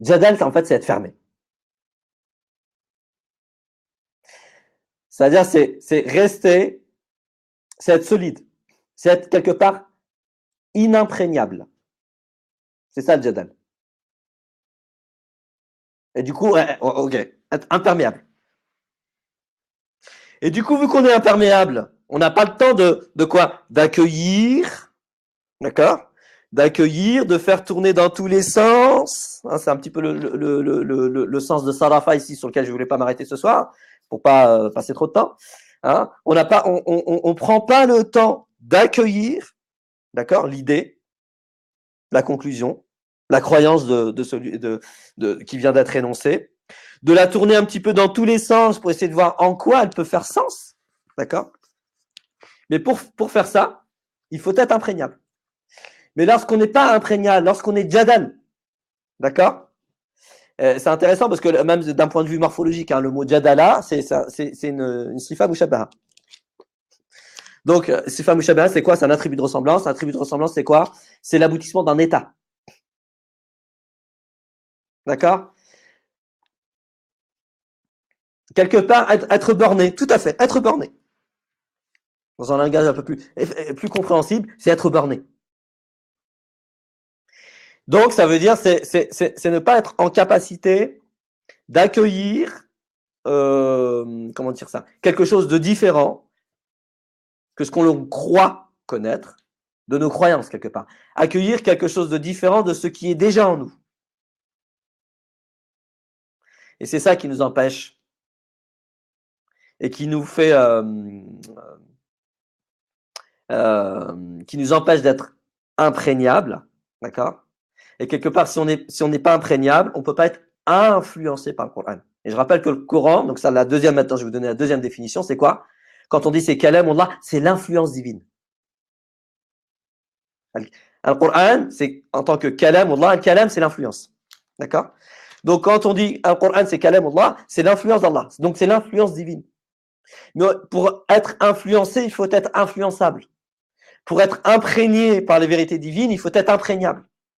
Jadal, en fait, c'est être fermé. C'est-à-dire, c'est rester, c'est être solide. C'est être quelque part inimprégnable. C'est ça le Jadal. Et du coup, ouais, ok, être imperméable. Et du coup, vu qu'on est imperméable, on n'a pas le temps de quoi? D'accueillir, d'accord? D'accueillir, de faire tourner dans tous les sens. Hein, c'est un petit peu le sens de Sarafa ici sur lequel je ne voulais pas m'arrêter ce soir pour pas passer trop de temps. Hein, on n'a pas, on prend pas le temps d'accueillir, d'accord, l'idée, la conclusion, la croyance de celui qui vient d'être énoncée, de la tourner un petit peu dans tous les sens pour essayer de voir en quoi elle peut faire sens, d'accord. Mais pour faire ça, il faut être imprégnable. Mais lorsqu'on n'est pas imprégnable, lorsqu'on est jadal, d'accord, c'est intéressant parce que même d'un point de vue morphologique, hein, le mot jadala, c'est une sifa mushabaha. Donc, sifa mushabaha, c'est quoi? C'est un attribut de ressemblance. Un attribut de ressemblance, c'est quoi? C'est l'aboutissement d'un état. D'accord? Quelque part, être borné, tout à fait, être borné. Dans un langage un peu plus compréhensible, c'est être borné. Donc, ça veut dire, c'est ne pas être en capacité d'accueillir, comment dire ça, quelque chose de différent que ce qu'on croit connaître, de nos croyances quelque part. Accueillir quelque chose de différent de ce qui est déjà en nous. Et c'est ça qui nous empêche et qui nous fait, qui nous empêche d'être imprégnables, d'accord? Et quelque part, si on n'est pas imprégnable, on ne peut pas être influencé par le Coran. Et je rappelle que le Coran, donc ça, la deuxième, maintenant je vais vous donner la deuxième définition, c'est quoi? Quand on dit c'est kalam Allah, c'est l'influence divine. Le Coran, c'est en tant que kalam Allah, le kalam, c'est l'influence. D'accord? Donc quand on dit le Coran, c'est kalam Allah, c'est l'influence d'Allah. Donc c'est l'influence divine. Mais pour être influencé, il faut être influençable. Pour être imprégné par les vérités divines, il faut être imprégnable.